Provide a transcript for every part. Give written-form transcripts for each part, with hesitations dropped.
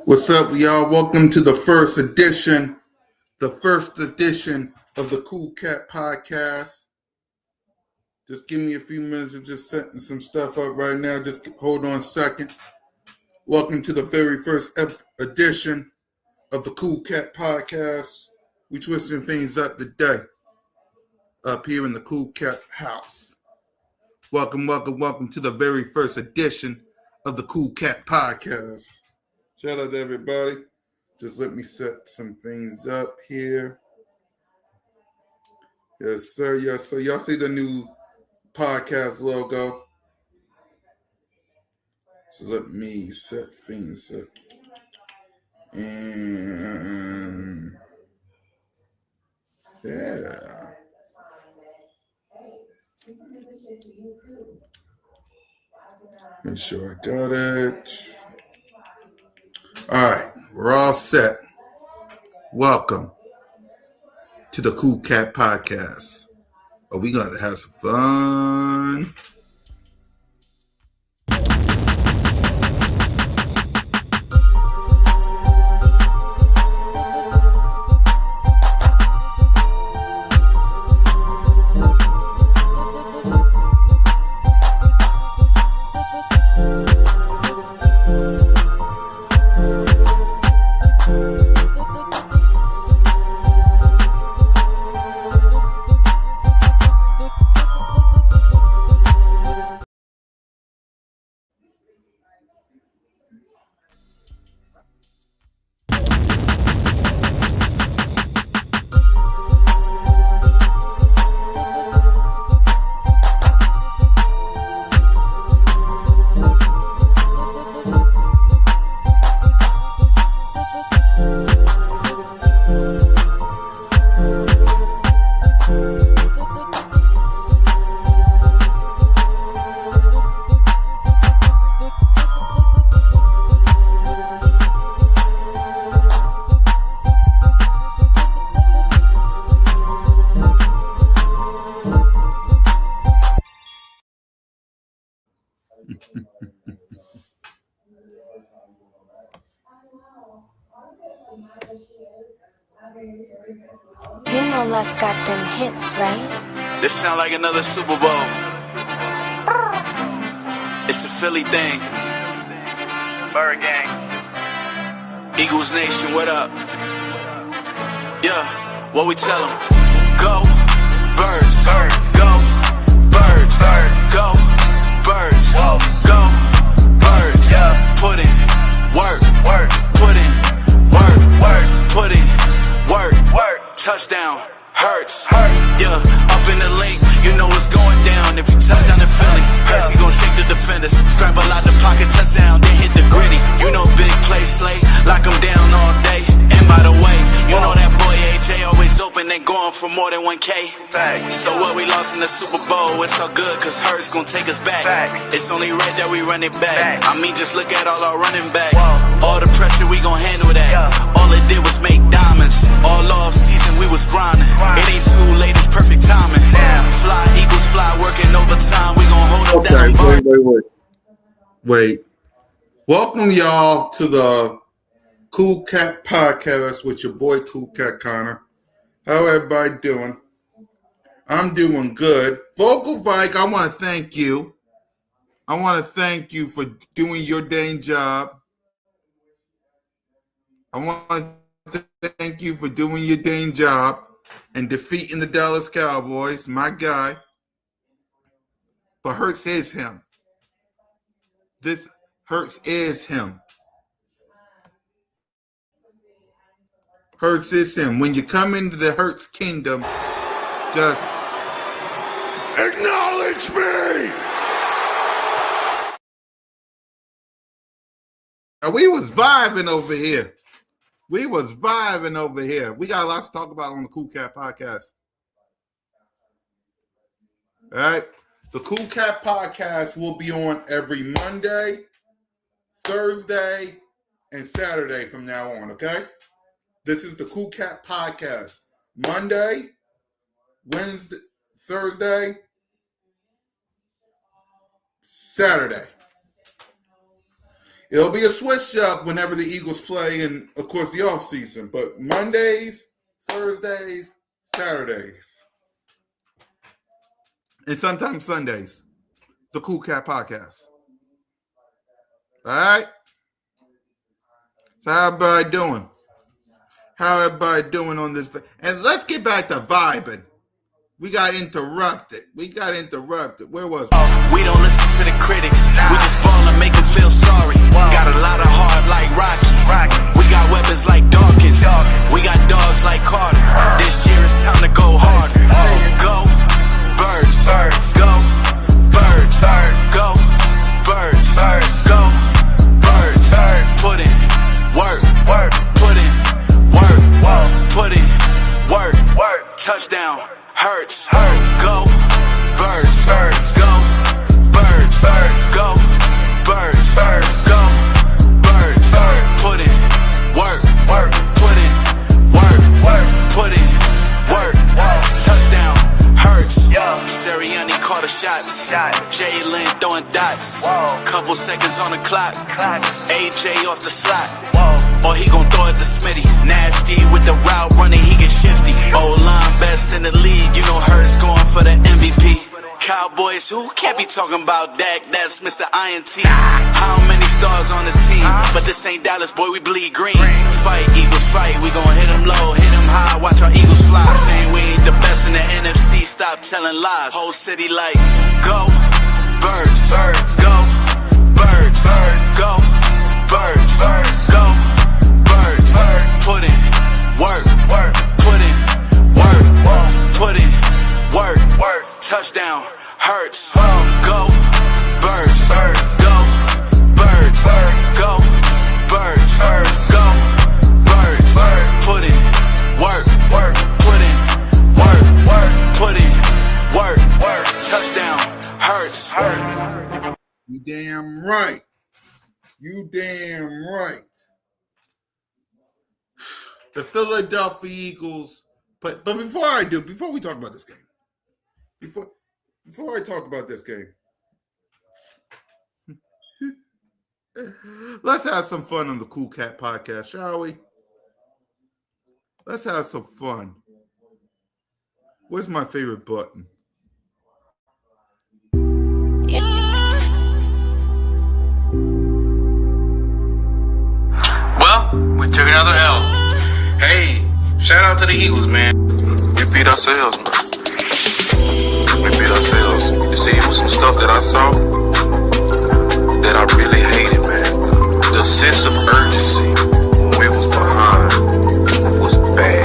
What's up, y'all? Welcome to the first edition of the CoolCat podcast. Just give me a few minutes of just setting some stuff up right now. Just hold on a second. Welcome to the very first edition of the CoolCat podcast. We twisting things up today up here in the CoolCat house. Welcome to the very first edition of the CoolCat podcast. Shout out to everybody. Just let me set some things up here. Yes, sir. Yes, sir. Y'all see the new podcast logo? So let me set things up. And yeah. Make sure I got it. All right. We're all set. Welcome to the CoolCat podcast. Oh, we got to have some fun. You know Les got them hits, right? This sound like another Super Bowl. It's the Philly thing. Bird Gang. Eagles Nation, what up? Yeah, what we tell them? Go, birds. Go, birds. Go, birds. Go, birds. Put in work. Put in work. Put in work. Touchdown. Hurts. Yeah, up in the link, you know what's going down. If you touch down in Philly, Hurts, he gon' shake the defenders. Scramble out the pocket, touchdown, then hit the gritty. You know big play slate, lock him down all day. And by the way, you know that boy AJ always open, they going for more than 1K. So what, we lost in the Super Bowl, it's all good, cause Hurts gon' take us back. It's only right that we run it back. I mean, just look at all our running backs. All the pressure, we gon' handle that. All it did was make diamonds. All off season, we was grinding. It ain't too late, it's perfect timing. Fly, Eagles fly, working overtime. We gon' hold them down. Wait. Welcome, y'all, to the CoolCat podcast with your boy CoolCat Connor. How everybody doing? I'm doing good. Vocal Vike, I want to thank you. I want to thank you for doing your dang job. I want to thank you for doing your dang job and defeating the Dallas Cowboys, my guy. But Hurts is him. This Hurts is him. Hurts is him. When you come into the Hurts kingdom, just acknowledge me. Now, we was vibing over here. We got a lot to talk about on the CoolCat podcast. All right. The CoolCat podcast will be on every Monday, Thursday, and Saturday from now on, okay? This is the CoolCat podcast. Monday, Wednesday, Thursday, Saturday. It'll be a switch up whenever the Eagles play and, of course, the offseason. But Mondays, Thursdays, Saturdays, and sometimes Sundays. The CoolCat podcast. All right? So how everybody doing? How everybody doing on this? And let's get back to vibing. We got interrupted. Where was it? We don't listen to the critics. We just ball and make them feel sorry. Got a lot of heart like Rocky. We got weapons like Dawkins. We got dogs like Carter. This year it's time to go harder. Go birds. Go birds. Go birds. Go birds. Put in work. Put in work. Put in work. Touchdown. Hurts. Go birds. Go birds. Go birds. Go birds. Put in work. Put in work. Put in work. Touchdown. Hurts. Sirianni caught a shot. Jalen throwing dots. Couple seconds on the clock. AJ off the slot. Or he gon' throw it to Smitty. Nasty with the route running, he get shifty. O-line best in the league, you know Hurts going for the MVP. Cowboys, who can't be talking about Dak? That's Mr. INT. How many stars on this team? But this ain't Dallas, boy, we bleed green. Fight, Eagles, fight. We gon' hit them low, hit them high. Watch our Eagles fly. Saying we ain't the best in the NFC. Stop telling lies. Whole city like, go birds. Go birds. Go birds. Go birds. Put in work. Put in work. Put in work. Touchdown. Hurts. Go birds. Go birds. Go birds. Go birds. Put in work. Put in work. Put in work. Touchdown. Hurts. You damn right. You damn right. The Philadelphia Eagles. But before we talk about this game, before I talk about this game, let's have some fun on the CoolCat podcast, shall we? Let's have some fun. Where's my favorite button? Well, we took another L. Hey, shout out to the Eagles, man. We beat ourselves, man. We beat ourselves. You see, it was some stuff that I saw that I really hated, man. The sense of urgency when we was behind was bad.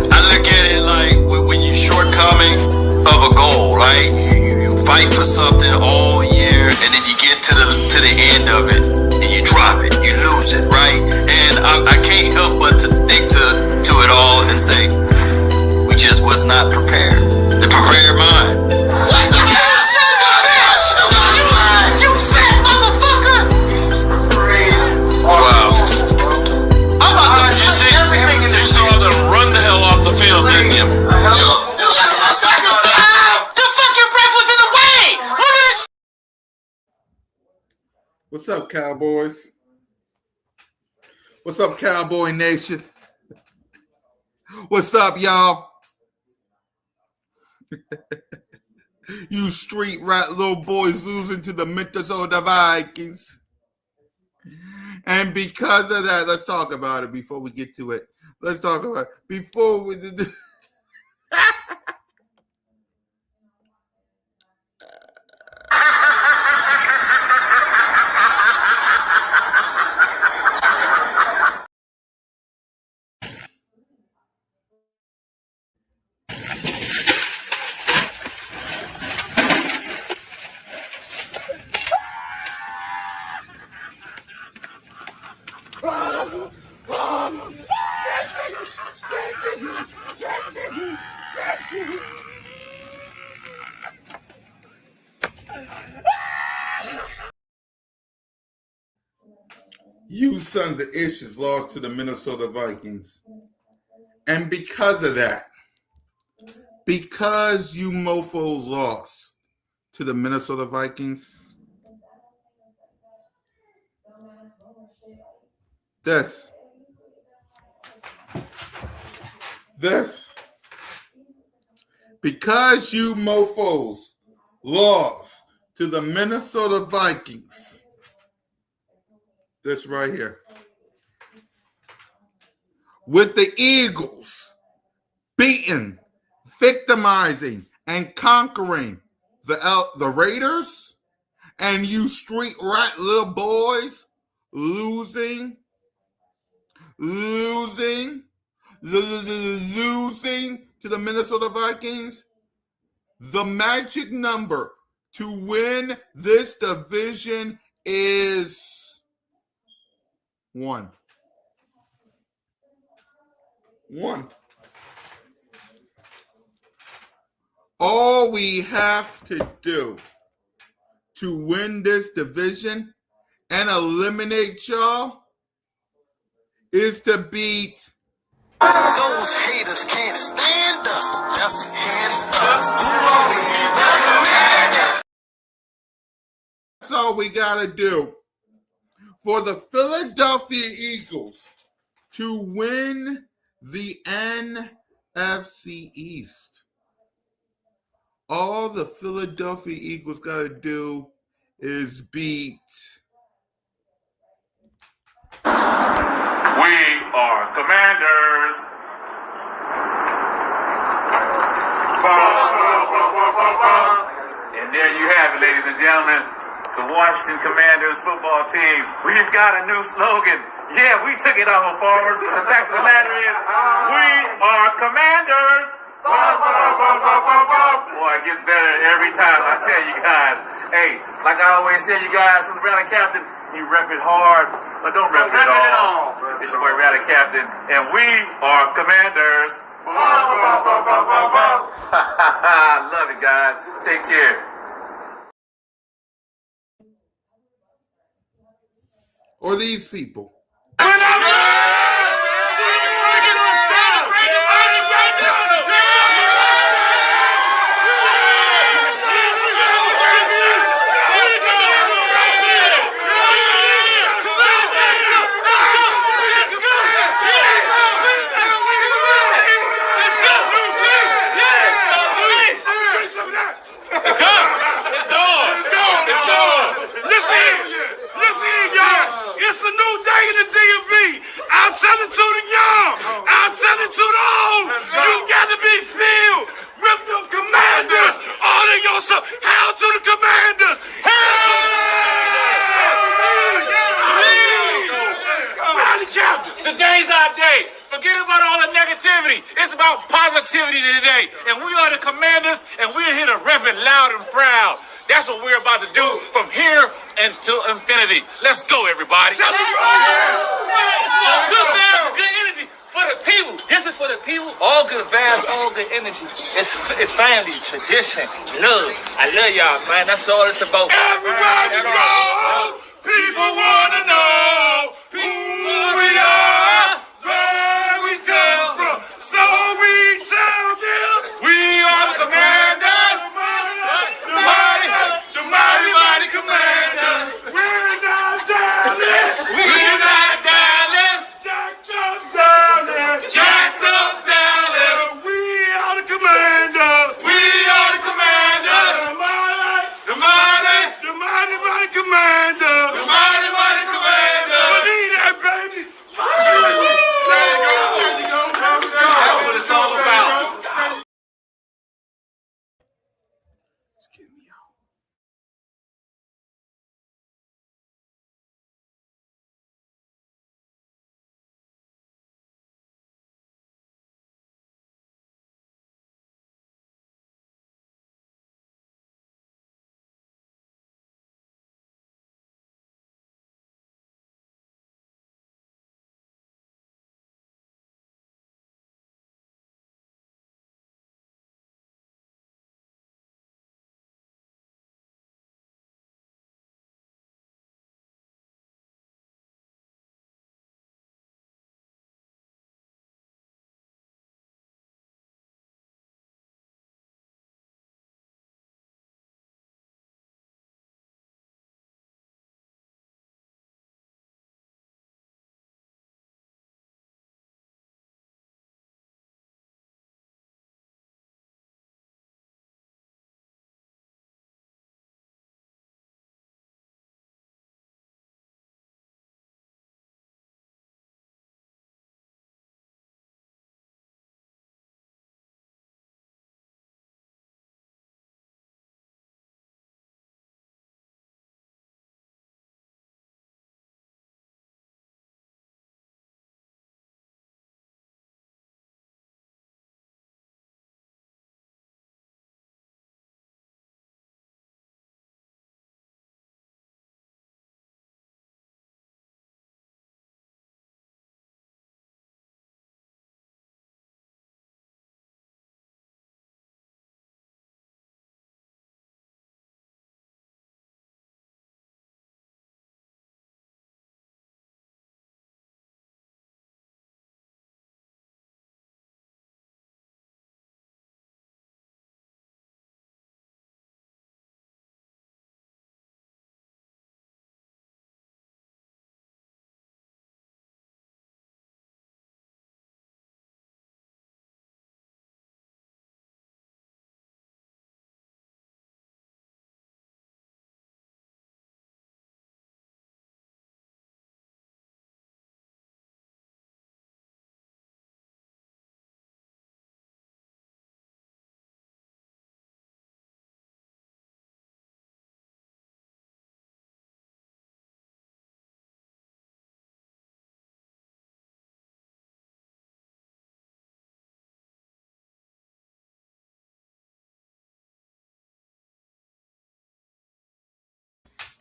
I look at it like when you're shortcoming of a goal, right? You fight for something all year, and then you get to the end of it, and you drop it, you lose it, right? And I can't help but to think to it all and say, we just was not prepared. The prepared mind. What the hell, son of a bitch? You fat motherfucker! Wow. I'm about to see everything in this. You saw them run the hell off the field, didn't you? What's up, Cowboys? What's up, Cowboy Nation? What's up, y'all? You street rat little boys losing to the Minnesota Vikings. And because of that, let's talk about it before we get to it. Let's talk about it. Before we do You sons of issues lost to the Minnesota Vikings. And because of that, because you mofos lost to the Minnesota Vikings, this, because you mofos lost to the Minnesota Vikings, this right here, with the Eagles beating, victimizing, and conquering the Raiders, and you street rat little boys losing to the Minnesota Vikings, the magic number to win this division is 1. 1. All we have to do to win this division and eliminate y'all is to beat Those haters can't stand us. Left hand up. That's all we got to do for the Philadelphia Eagles to win the NFC East. All the Philadelphia Eagles got to do is beat. We are Commanders. And there you have it, ladies and gentlemen. The Washington Commanders football team. We've got a new slogan. Yeah, we took it off of Farmers. The fact of the matter is, we are Commanders. Boy, it gets better every time, I tell you guys. Hey, like I always tell you guys from the Rally Captain, you rep it hard, but don't rep it all. It's your boy Rally Captain, and we are Commanders. Love it, guys. Take care. Or these people. It's a new day in the DMV. I'll tell it to the young. I'll tell it to the old. You got to be filled with the Commanders. All in yourself. Hail to the Commanders. Hail! Rally Captain. Today's our day. Forget about all the negativity. It's about positivity today. And we are the Commanders, and we're here to rep it loud and proud. That's what we're about to do from here until infinity. Let's go, everybody. Good vibes, good energy for the people. This is for the people. All good vibes, all good energy. It's family, tradition, love. I love y'all, man. That's all it's about. Everybody go. People want to know who we are, where we come from. So we tell them we are the Commanders. The mighty Commanders. We're not Dallas. We're not Dallas. Jacked up Dallas. Jacked up Dallas. We are the Commanders. We are the Commanders. The mighty Commander. The mighty Commander. Believe that, baby. There you go. That's what it's all about. Just kidding me out.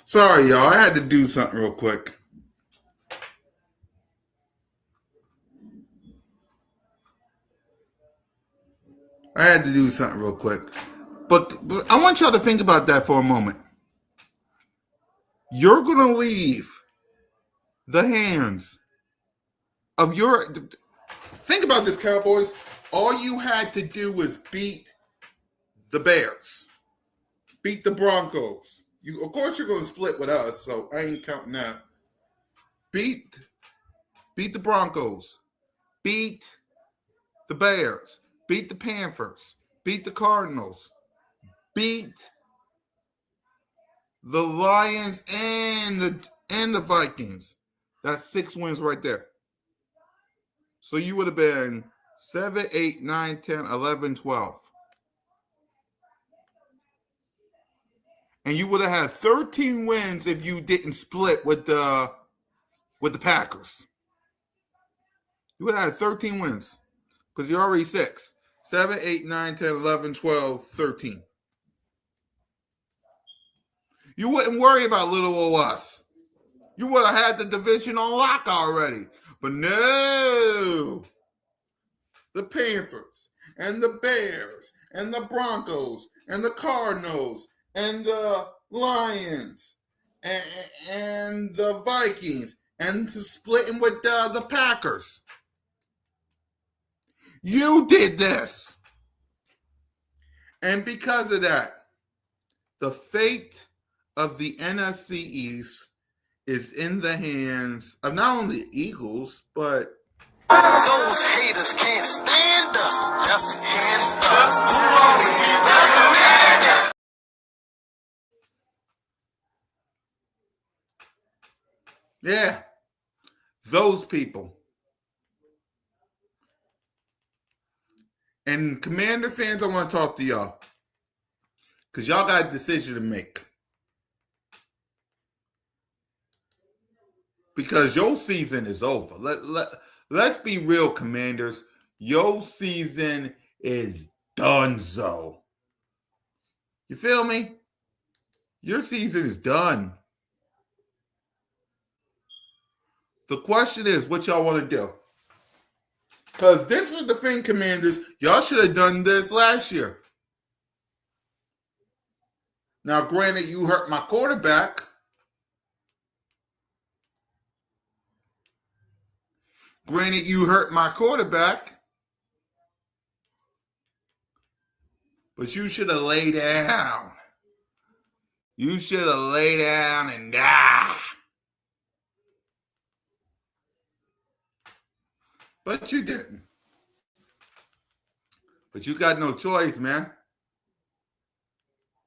Sorry, y'all. I had to do something real quick. But I want y'all to think about that for a moment. You're going to leave the hands of your... Think about this, Cowboys. All you had to do was beat the Bears. Beat the Broncos. Of course, you're going to split with us, so I ain't counting that. Beat the Broncos. Beat the Bears. Beat the Panthers. Beat the Cardinals. Beat the Lions and the Vikings. That's 6 wins right there. So you would have been 7, 8, 9, 10, 11, 12. And you would have had 13 wins if you didn't split with the Packers. You would have had 13 wins because you're already 6. 7, 8, 9, 10, 11, 12, 13. You wouldn't worry about little old us. You would have had the division on lock already. But no. The Panthers and the Bears and the Broncos and the Cardinals and the Lions and the Vikings and splitting with the Packers. You did this. And because of that, the fate of the NFC East is in the hands of not only the Eagles, but Those haters can't stand us. Left hand up. yeah, those people. And Commander fans, I want to talk to y'all because y'all got a decision to make. Because your season is over. Let's be real, Commanders. Your season is donezo. You feel me? Your season is done. The question is, what y'all want to do? Because this is the thing, Commanders. Y'all should have done this last year. Now, granted, you hurt my quarterback. But you should have laid down. You should have laid down and died. But you didn't. But you got no choice, man.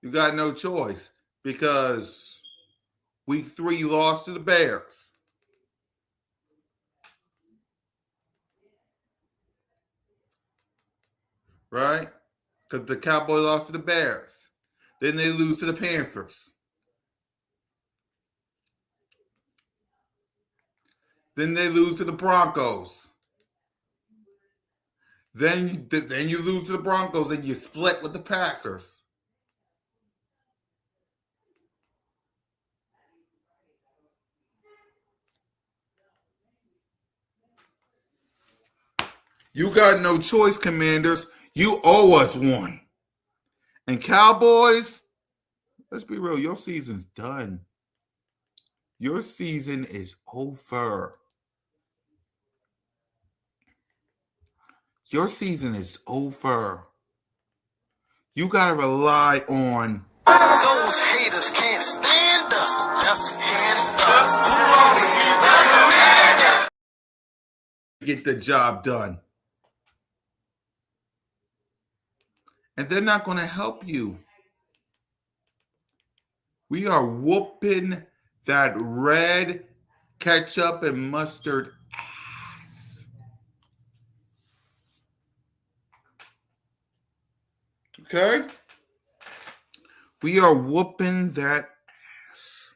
You got no choice because week 3 you lost to the Bears. Right? Because the Cowboys lost to the Bears. Then they lose to the Panthers. Then they lose to the Broncos. Then you lose to the Broncos and you split with the Packers. You got no choice, Commanders. You owe us one. And Cowboys, let's be real, your season's done. Your season is over. Your season is over. You got to rely on Those haters can't stand us. Left hand up. get the job done. And they're not going to help you. We are whooping that red ketchup and mustard ass. Okay? We are whooping that ass.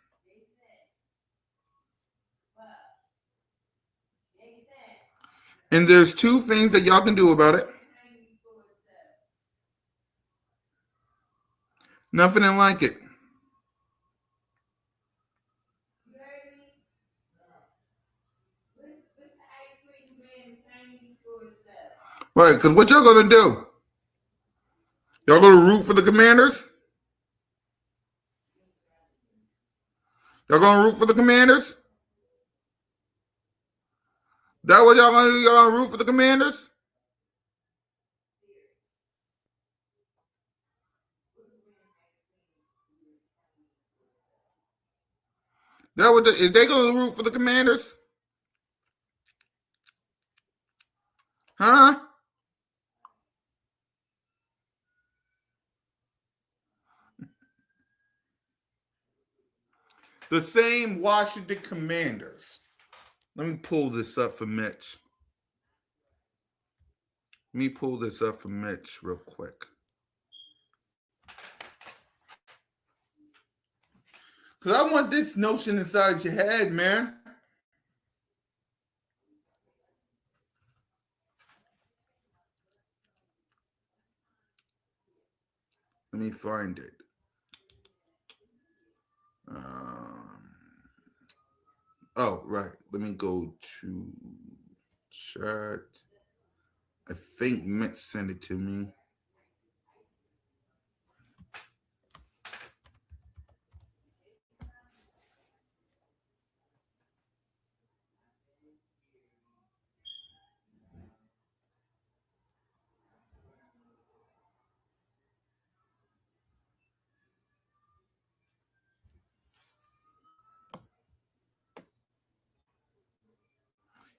And there's 2 things that y'all can do about it. Nothing like it. right, because what y'all gonna do? Y'all gonna root for the Commanders? Y'all gonna root for the Commanders? That what y'all gonna do? Y'all gonna root for the Commanders? That what is they gonna root for the Commanders? Huh? The same Washington Commanders. Let me pull this up for Mitch. Let me pull this up for Mitch real quick. Because I want this notion inside your head, man. Let me find it. Oh, right. Let me go to chat. I think Mitch sent it to me.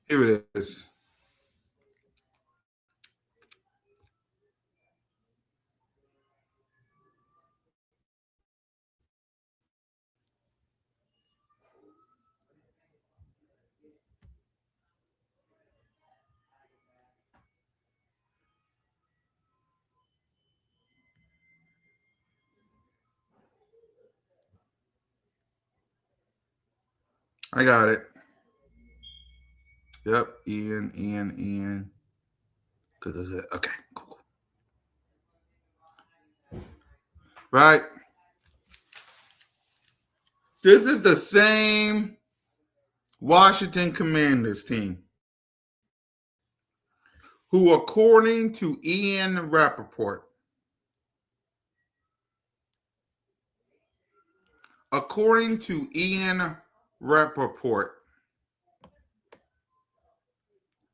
Here it is. I got it. Yep. Ian. Okay, cool. Right. This is the same Washington Commanders team who, according to Ian Rappaport,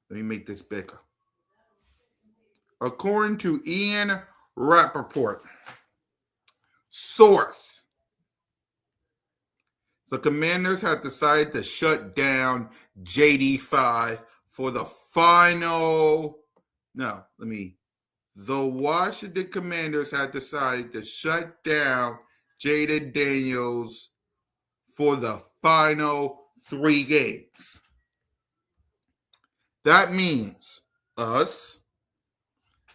let me make this bigger. According to Ian Rappaport, source, the Commanders have decided to shut down JD5 for the final. The Washington Commanders have decided to shut down Jaden Daniels for the final 3 games. That means us.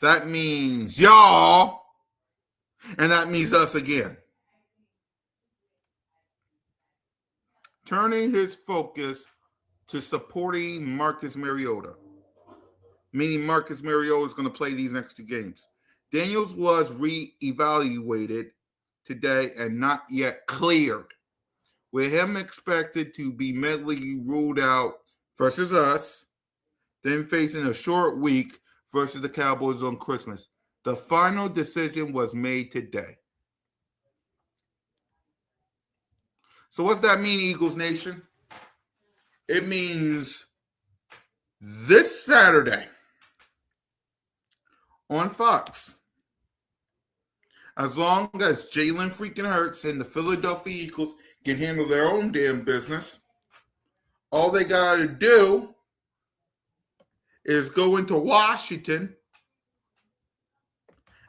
That means y'all. And that means us again. Turning his focus to supporting Marcus Mariota. Meaning Marcus Mariota is going to play these next 2 games. Daniels was re-evaluated today and not yet cleared, with him expected to be medically ruled out versus us, then facing a short week versus the Cowboys on Christmas. The final decision was made today. So what's that mean, Eagles Nation? It means this Saturday on Fox, as long as Jalen freaking Hurts and the Philadelphia Eagles can handle their own damn business, all they got to do is go into Washington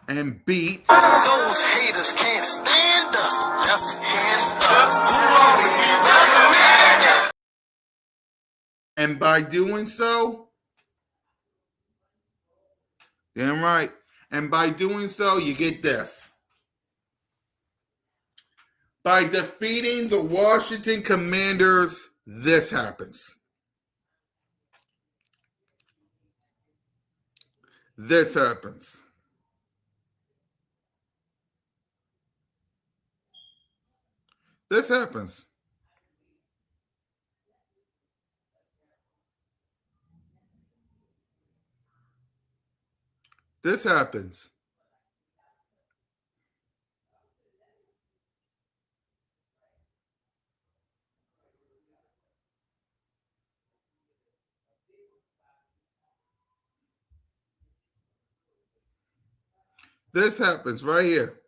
and beat. Those haters can't stand us. Left hand up. And by doing so, damn right, and by doing so, you get this. By defeating the Washington Commanders, this happens. This happens. This happens. This happens. This happens right here.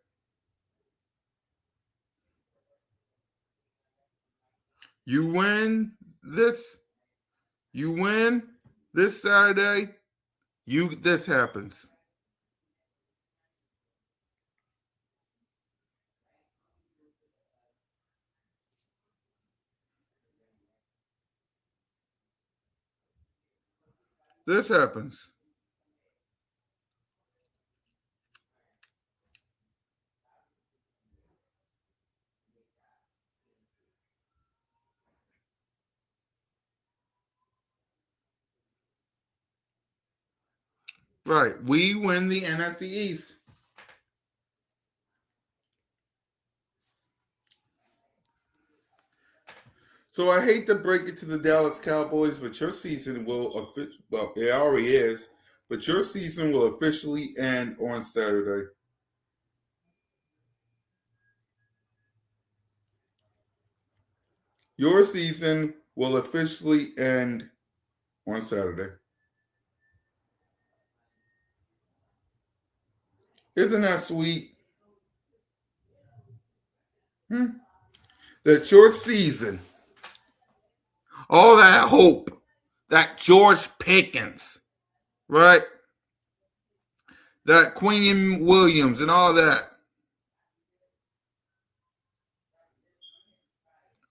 You win this. You win this Saturday. This happens. This happens. Right. We win the NFC East. So I hate to break it to the Dallas Cowboys, but your season will well, it already is, but your season will officially end on Saturday. Your season will officially end on Saturday. Isn't that sweet? That your season, all that hope, that George Pickens, right? That Queen Williams and all that.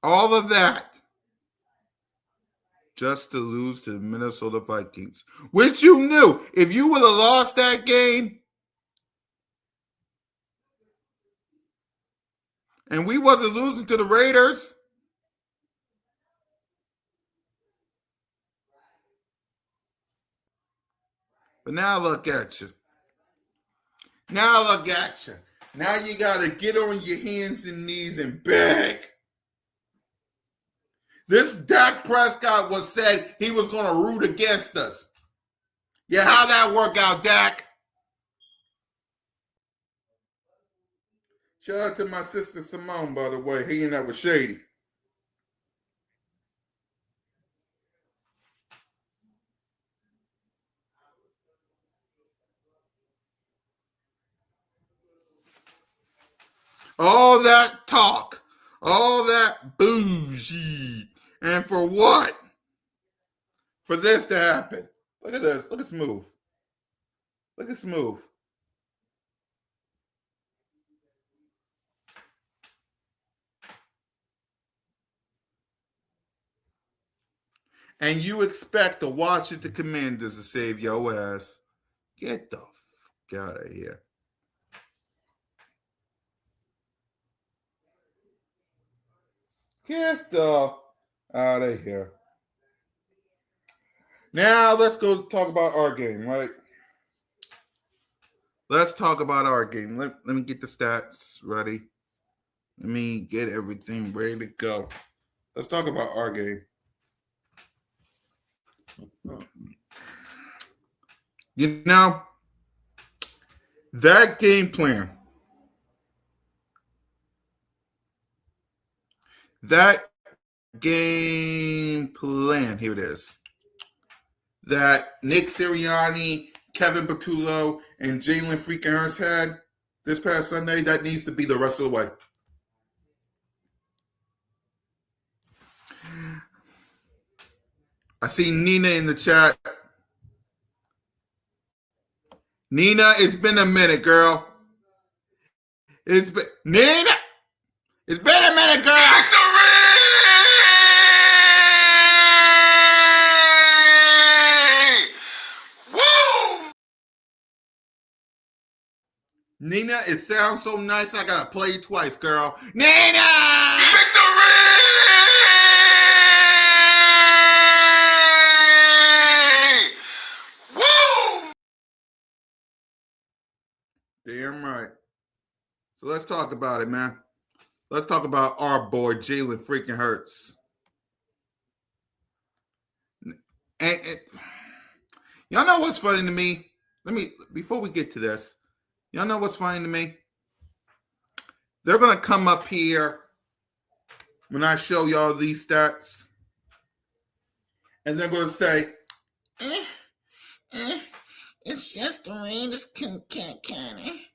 All of that just to lose to the Minnesota Vikings, which you knew if you would have lost that game and we wasn't losing to the Raiders, but now look at you. Now look at you. Now you got to get on your hands and knees and beg. This Dak Prescott was said he was going to root against us. Yeah, how'd that work out, Dak? Shout out to my sister Simone, by the way. He and that was Shady. All that talk, all that bougie, and for what? For this to happen. Look at this. Look at Smooth. Look at Smooth. And you expect to watch it, the Commanders, to save your ass. Get the fuck out of here. Get the out of here. Now let's go talk about our game, right? Let's talk about our game. Let me get the stats ready. Let me get everything ready to go. Let's talk about our game. You know, that game plan, here it is, that Nick Sirianni, Kevin Patullo, and Jalen freaking Hurts had this past Sunday, that needs to be the rest of the way. I see Nina in the chat. Nina, it's been a minute, girl. It's been Nina. It's been a minute, girl. Victory! Woo! Nina, it sounds so nice. I gotta play it twice, girl. Nina. Victory! Woo! Damn right. So let's talk about it, man. Let's talk about our boy Jalen freaking Hurts. And y'all know what's funny to me? before we get to this, y'all know what's funny to me? They're going to come up here when I show y'all these stats, and they're going to say, it's just the rain, it's CoolCat County.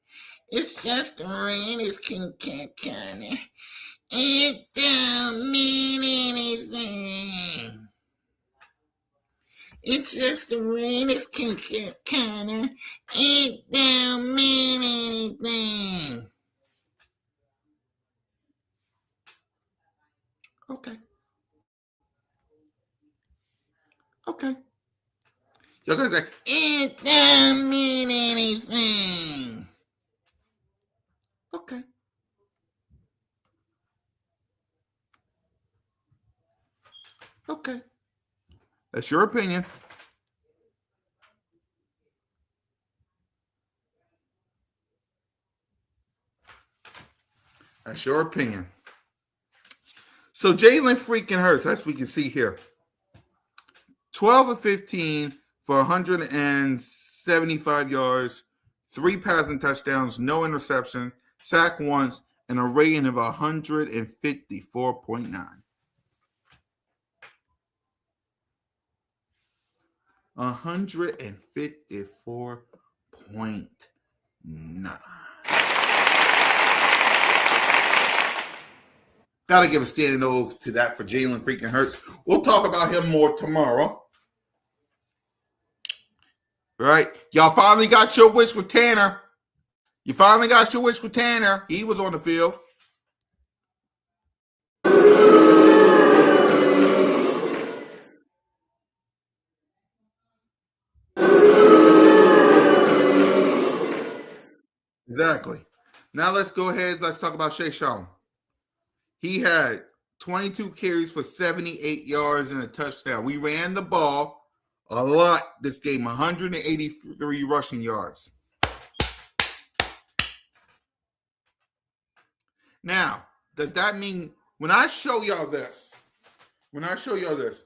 It's just the rain, it's CoolCat County. It don't mean anything. It's just the rain, it's CoolCat County. It don't mean anything. Okay. You're going to say, it don't mean anything. Okay. That's your opinion. That's your opinion. So Jalen freaking Hurts, as we can see here, 12 of 15 for 175 yards, 3 passing touchdowns, no interception, sack once, and a rating of 154.9. 154.9. Got to give a standing ovation to that for Jalen freaking Hurts. We'll talk about him more tomorrow. Right? Y'all finally got your wish with Tanner. You finally got your wish with Tanner. He was on the field. Exactly. Now let's go ahead. Let's talk about Shay Sean. He had 22 carries for 78 yards and a touchdown. We ran the ball a lot this game, 183 rushing yards. Now, does that mean when I show y'all this, does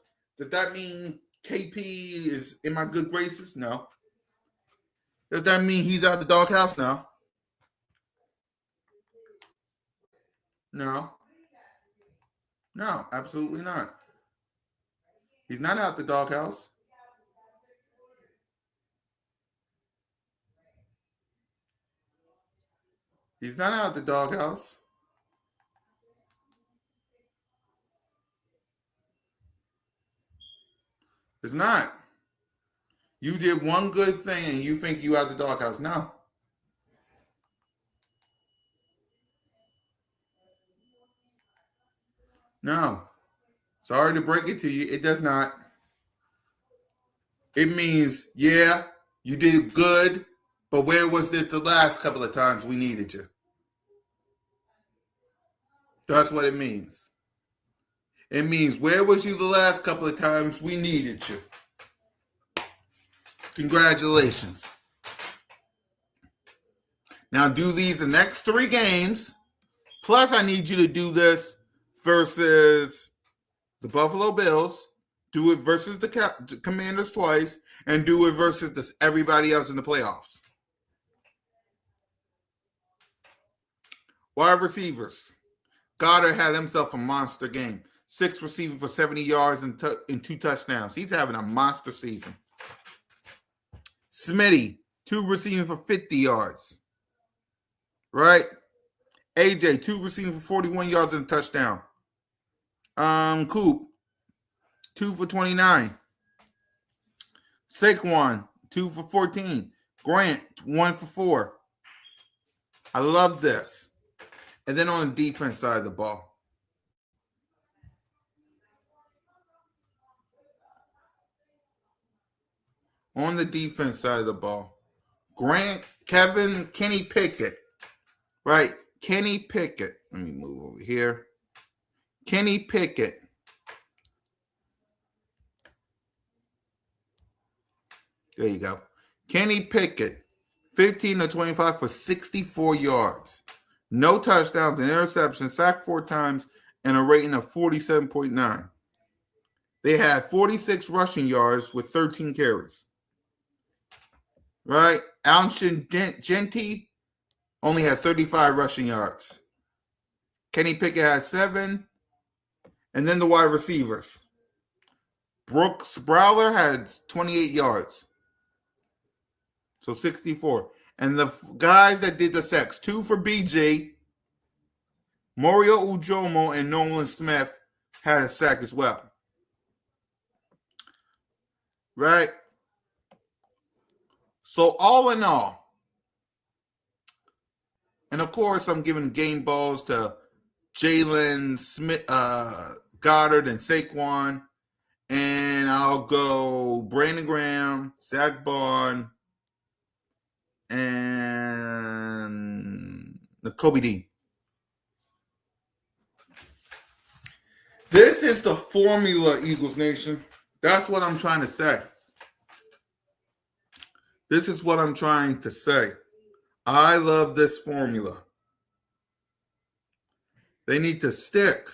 that mean KP is in my good graces? No. Does that mean he's out the doghouse? No. No, absolutely not. He's not out the doghouse. He's not out the doghouse. It's not. You did one good thing and you think you out the doghouse. No. No. Sorry to break it to you. It does not. It means, yeah, you did good, but where was it the last couple of times we needed you? That's what it means. It means, where was you the last couple of times we needed you? Congratulations. Now do these the next 3 games. Plus, I need you to do this versus the Buffalo Bills, do it versus the Commanders twice, and do it versus everybody else in the playoffs. Wide receivers. Goddard had himself a monster game. 6 receiving for 70 yards and 2 touchdowns. He's having a monster season. Smitty, 2 receiving for 50 yards. Right? AJ, 2 receiving for 41 yards and a touchdown. Coop, 2 for 29. Saquon, 2 for 14. Grant, 1 for 4. I love this. And then on the defense side of the ball. On the defense side of the ball. Grant, Kenny Pickett. Right? Kenny Pickett. Let me move over here. Kenny Pickett. There you go. Kenny Pickett, 15 to 25 for 64 yards. No touchdowns and interceptions, sacked 4 times, and a rating of 47.9. They had 46 rushing yards with 13 carries. right? Alshon Jeanty only had 35 rushing yards. Kenny Pickett had 7. And then the wide receivers. Brooks Browler had 28 yards. So 64. And the guys that did the sacks, 2 for BG, Mario Ujomo and Nolan Smith had a sack as well. Right? So all in all, and of course I'm giving game balls to Jalen Smith, Goddard, and Saquon. And I'll go Brandon Graham, Zach Bond, and Kobe Dean. This is the formula, Eagles Nation. That's what I'm trying to say. This is what I'm trying to say. I love this formula. They need to stick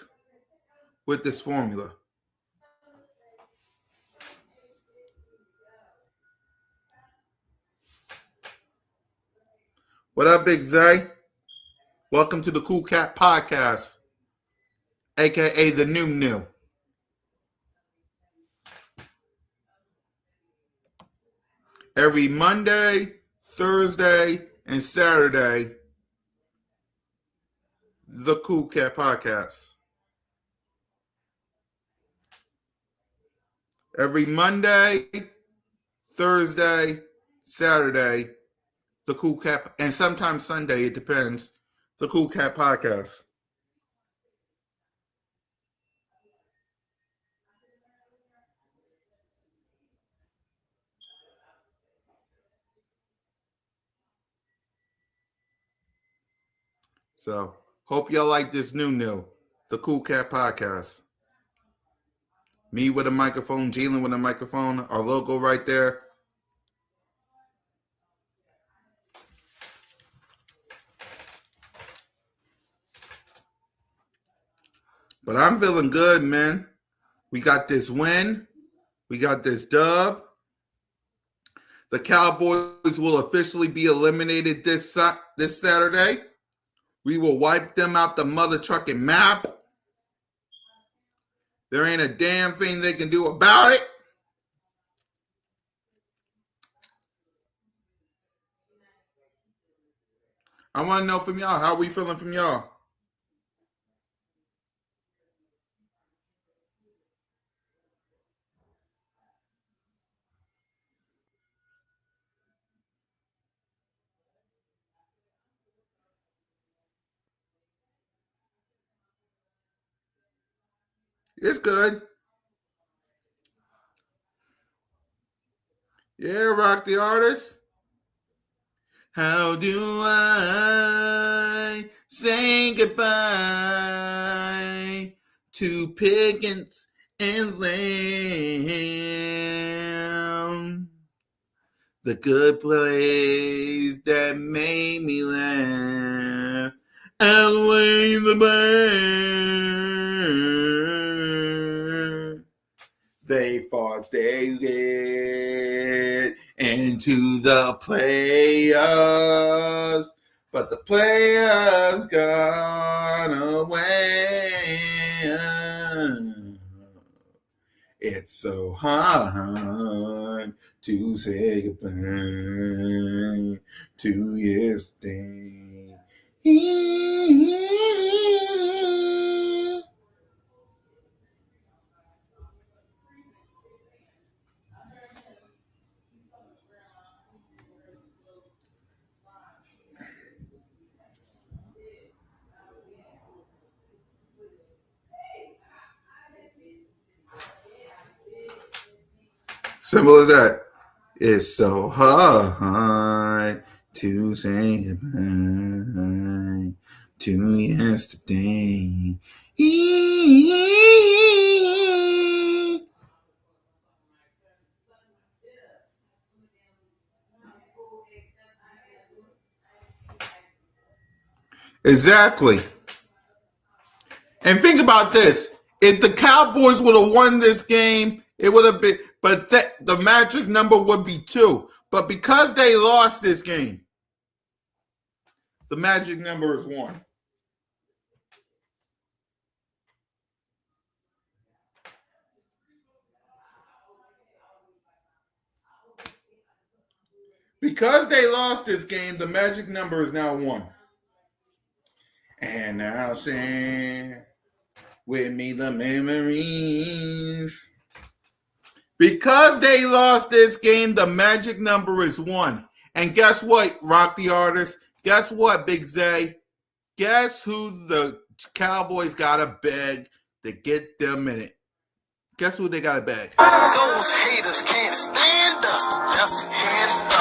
with this formula. What up, Big Zay? Welcome to the CoolCat Podcast, a.k.a. the new. Every Monday, Thursday, and Saturday, the CoolCat Podcast. Every Monday, Thursday, Saturday, the CoolCat, and sometimes Sunday, it depends, the CoolCat Podcast. So, hope y'all like this new, the CoolCat Podcast. Me with a microphone, Jalen with a microphone, our logo right there. But I'm feeling good, man. We got this win. We got this dub. The Cowboys will officially be eliminated this Saturday. We will wipe them out the mother trucking map. There ain't a damn thing they can do about it. I want to know from y'all, how we feeling from y'all? It's good. Yeah, Rock the Artist. How do I say goodbye to Pickens and Lamb? The good plays that made me laugh, outweigh the bad. They thought they led into the playoffs, but the playoffs gone away. It's so hard to say goodbye to yesterday. Simple as that. It's so hard to say goodbye to yesterday. Exactly. And think about this. If the Cowboys would have won this game, it would have been, but the magic number would be 2. But because they lost this game, the magic number is 1. Because they lost this game, the magic number is now 1. And now share with me the memories. Because they lost this game, the magic number is 1. And guess what, Rock the Artist? Guess what, Big Zay? Guess who the Cowboys got to beg to get them in it? Guess who they got to beg? Those haters can't stand us. Left hand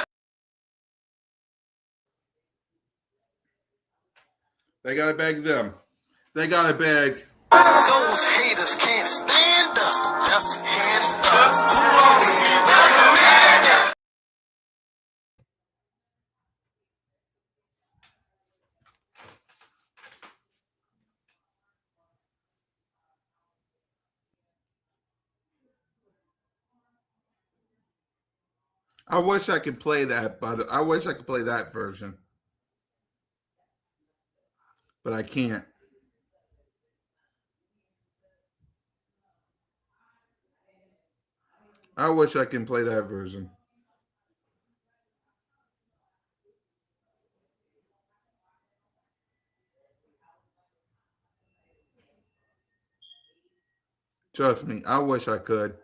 up. They got to beg them. They got to beg. Those haters can't stand us. Left hand up. I wish I could play that, but I wish I could play that version. But I can't. I wish I can play that version. Trust me, I wish I could.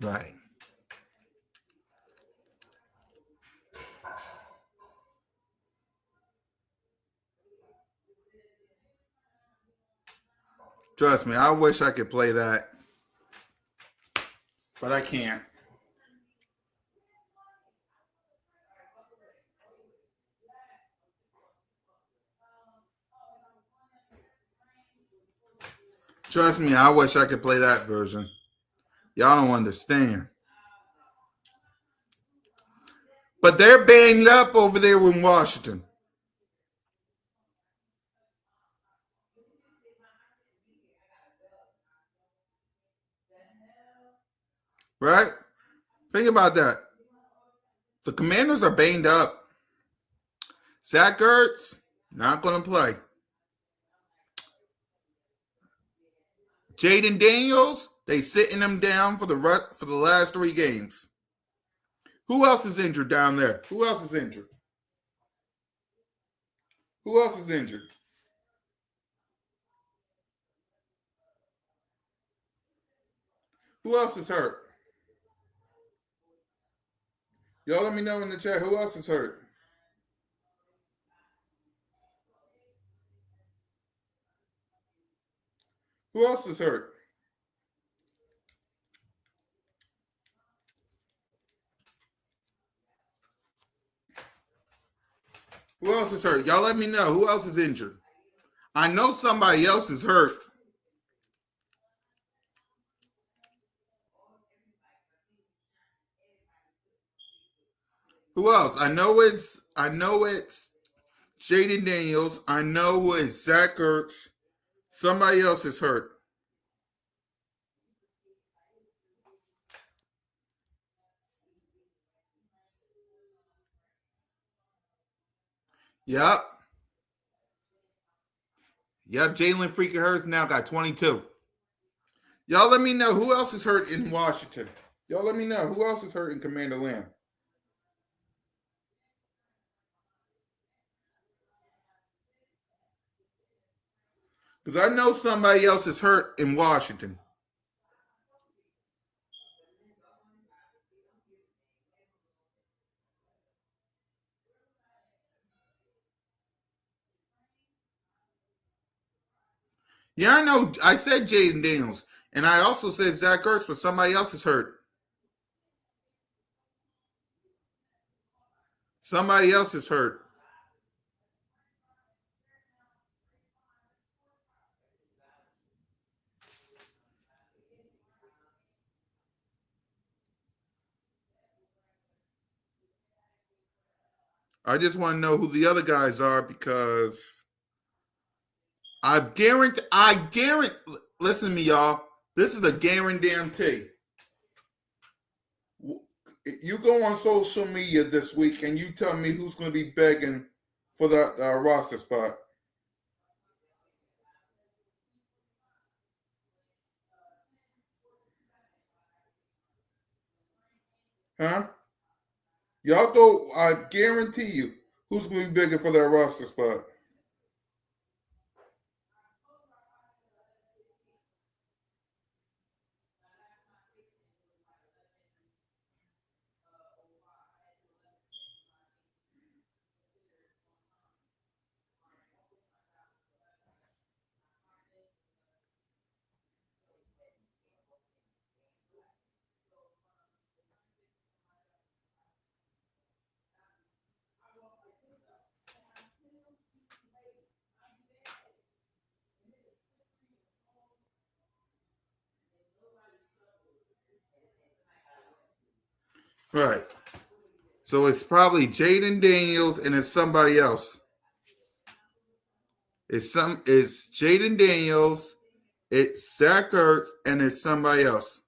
Right. Trust me, I wish I could play that. But I can't. Trust me, I wish I could play that version. Y'all don't understand. But they're banged up over there in Washington. Right? Think about that. The Commanders are banged up. Zach Ertz, not going to play. Jaden Daniels, they sitting him down for the last 3 games. Who else is injured down there? Who else is injured? Who else is injured? Who else is hurt? Y'all let me know in the chat who else is hurt. Who else is hurt? Who else is hurt? Y'all let me know. Who else is injured? I know somebody else is hurt. Who else? I know it's Jaden Daniels. I know it's Zach Ertz. Somebody else is hurt. Yep. Jalen freaking Hurts now got 22. Y'all let me know who else is hurt in Washington. Y'all let me know who else is hurt in Commander Lamb. Because I know somebody else is hurt in Washington. Yeah, I know. I said Jaden Daniels. And I also said Zach Ertz, but somebody else is hurt. Somebody else is hurt. I just want to know who the other guys are because I guarantee. Listen to me, y'all. This is a guarantee. You go on social media this week and you tell me who's going to be begging for the roster spot. Huh? Y'all go, I guarantee you, who's going to be begging for that roster spot. Right. So it's probably Jaden Daniels and it's somebody else. It's Jaden Daniels, it's Zach Ertz, and it's somebody else.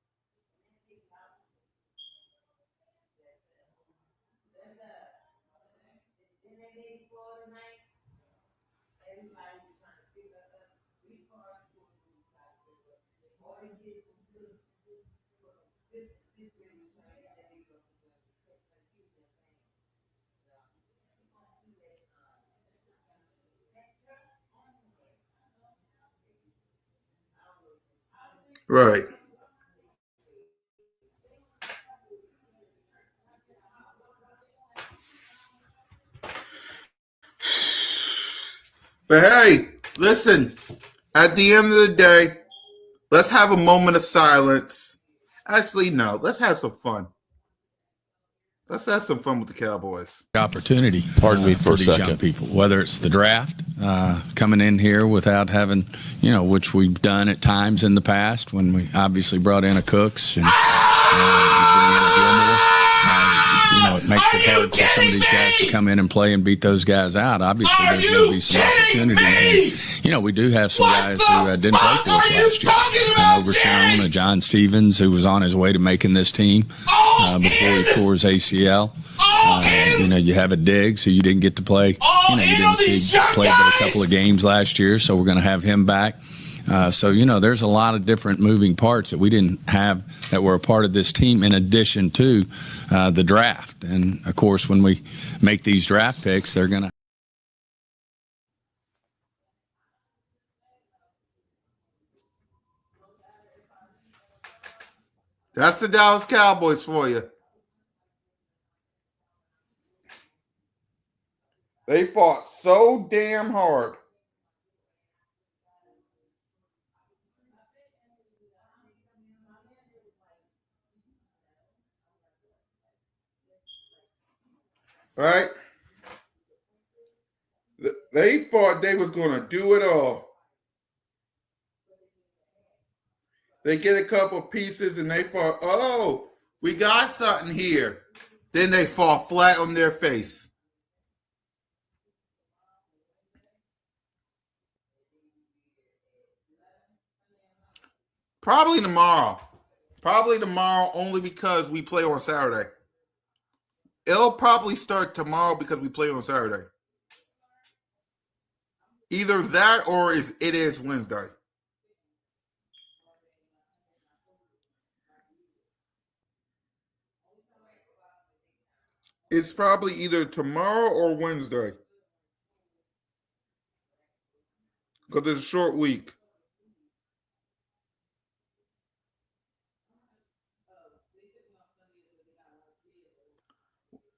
Right. But hey, listen, at the end of the day, let's have a moment of silence. Actually, no, let's have some fun. Let's have some fun with the Cowboys. Opportunity. Pardon me for a these second. young people, whether it's the draft, coming in here without having, which we've done at times in the past when we obviously brought in a Cooks and we bring in a Gilmore. It makes it hard for some of these guys to come in and play and beat those guys out. Obviously, there's going to be some opportunity. And, we do have some guys who didn't play for us last year. Overshown, John Stevens, who was on his way to making this team before he tore his ACL. You have a Diggs who you didn't get to play. You didn't see play but a couple of games last year, so we're going to have him back. There's a lot of different moving parts that we didn't have that were a part of this team in addition to the draft. And, of course, when we make these draft picks, they're going to. That's the Dallas Cowboys for you. They fought so damn hard. Right? They thought they was going to do it all. They get a couple pieces and they thought, oh, we got something here. Then they fall flat on their face. Probably tomorrow. Only because we play on Saturday. It'll probably start tomorrow because we play on Saturday. Either that or it is Wednesday. It's probably either tomorrow or Wednesday. Because it's a short week.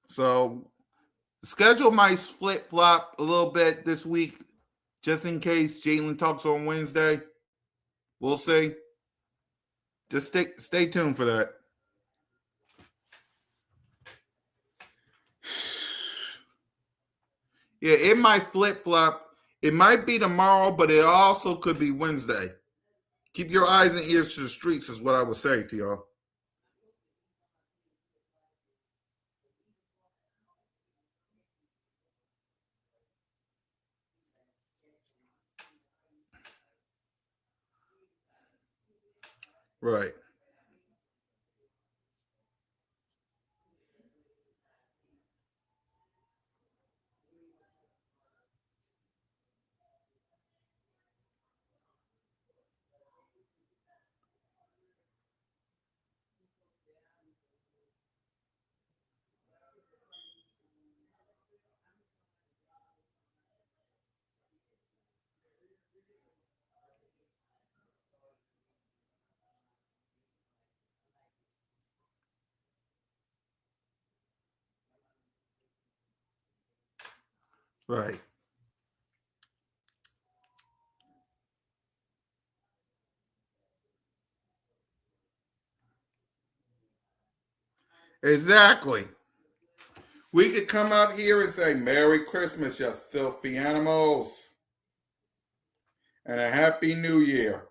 So the schedule might flip-flop a little bit this week, just in case Jalen talks on Wednesday. We'll see. Just stay tuned for that. Yeah, it might flip-flop. It might be tomorrow, but it also could be Wednesday. Keep your eyes and ears to the streets is what I would say to y'all. Right. Right. Exactly. We could come out here and say, Merry Christmas, you filthy animals, and a Happy New Year.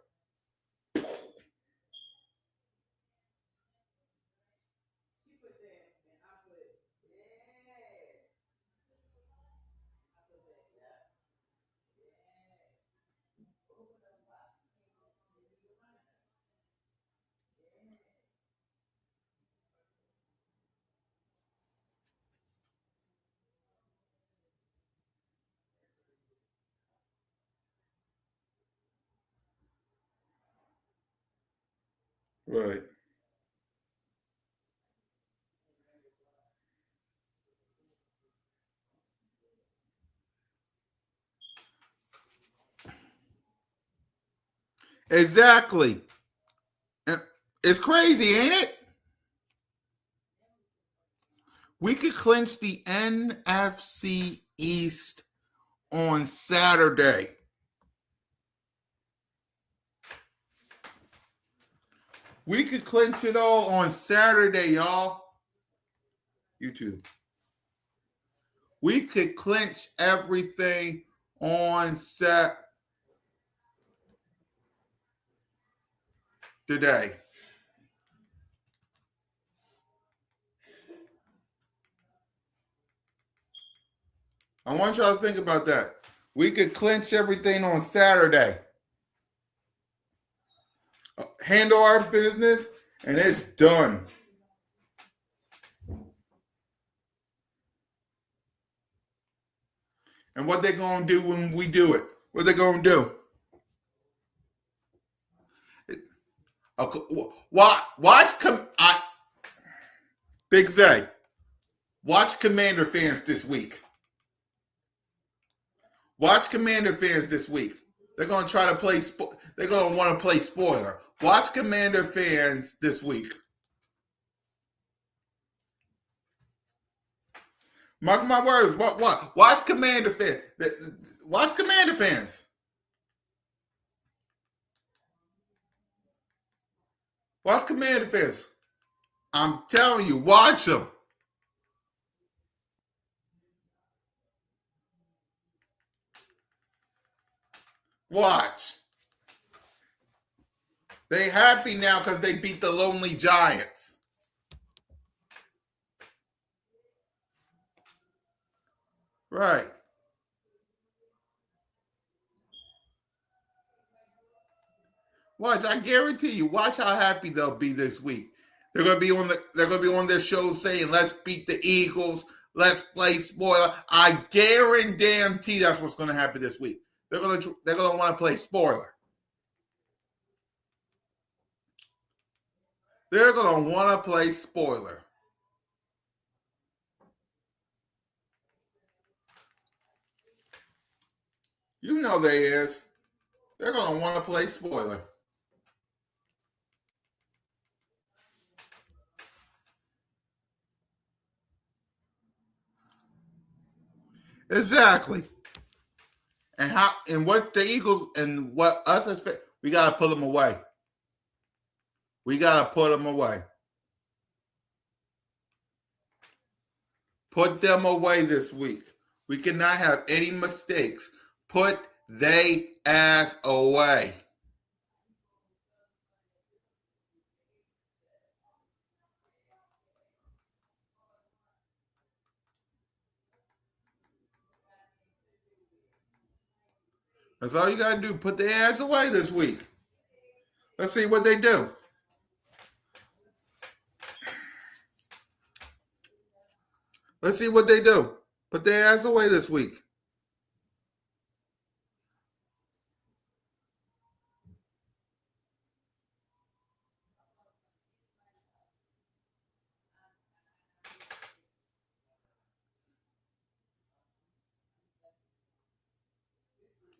Right. Exactly. It's crazy, ain't it? We could clinch the NFC East on Saturday. We could clinch it all on Saturday, y'all. YouTube. We could clinch everything on Saturday. I want y'all to think about that. We could clinch everything on Saturday. Handle our business, and it's done. And what they gonna do when we do it? What they gonna do? Watch Big Zay. Watch Commander fans this week. Watch Commander fans this week. They're gonna try to play. They're gonna want to play spoiler. Watch Commander fans this week. Mark my words. What? Watch Commander fans. Watch Commander fans. Watch Commander fans. I'm telling you, watch them. Watch. They happy now because they beat the lonely Giants. Right. Watch, I guarantee you. Watch how happy they'll be this week. They're gonna be on their show saying, "Let's beat the Eagles. Let's play spoiler." I guarantee that's what's gonna happen this week. They're gonna want to play spoiler. They're gonna want to play spoiler. You know they is. They're gonna want to play spoiler. Exactly. And what the Eagles and what us as fans, we gotta put them away. We gotta put them away. Put them away this week. We cannot have any mistakes. Put they ass away. That's all you gotta do. Put their ass away this week. Let's see what they do. Let's see what they do. Put their ass away this week.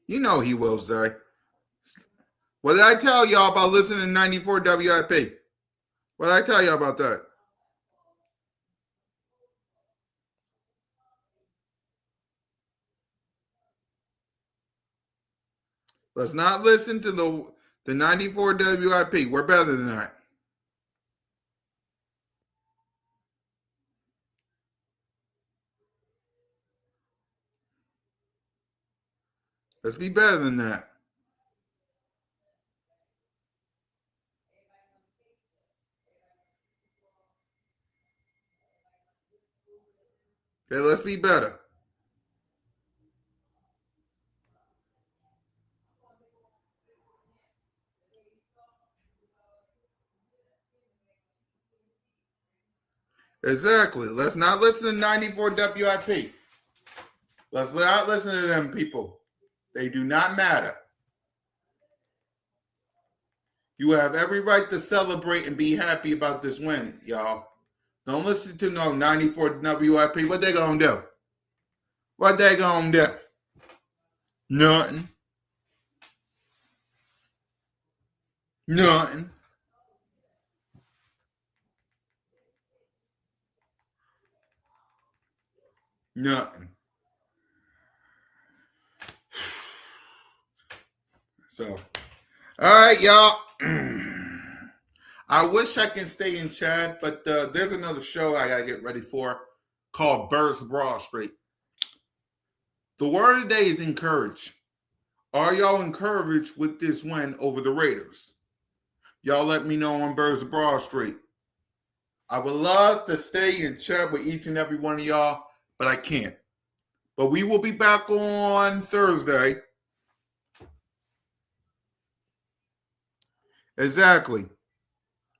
You know he will, Zay. What did I tell y'all about listening to 94 WIP? What did I tell y'all about that? Let's not listen to the 94 WIP. We're better than that. Let's be better than that. Okay, let's be better. Exactly. Let's not listen to 94 WIP. Let's not listen to them people. They do not matter. You have every right to celebrate and be happy about this win, y'all. Don't listen to no 94 WIP. What they gonna do? What they gonna do? Nothing. Nothing. Nothing. So, all right, y'all. I wish I can stay in chat, but there's another show I gotta get ready for called Birds Broad Street. The word of the day is encourage. Are y'all encouraged with this win over the Raiders? Y'all let me know on Birds of Broad Street. I would love to stay in chat with each and every one of y'all, but I can't. But we will be back on Thursday. Exactly.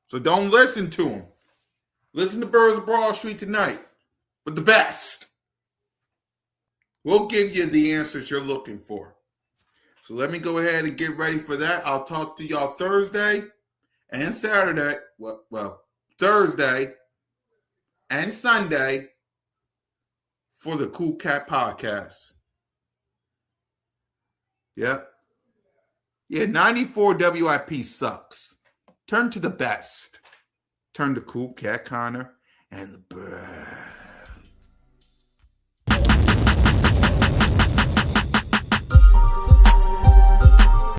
So don't listen to them. Listen to Birds of Broad Street tonight with the best. We'll give you the answers you're looking for. So let me go ahead and get ready for that. I'll talk to y'all Thursday and Saturday. Well, Thursday and Sunday for the CoolCat podcast. Yep. Yeah, 94 WIP sucks. Turn to the best. Turn to CoolCat Connor and the bird.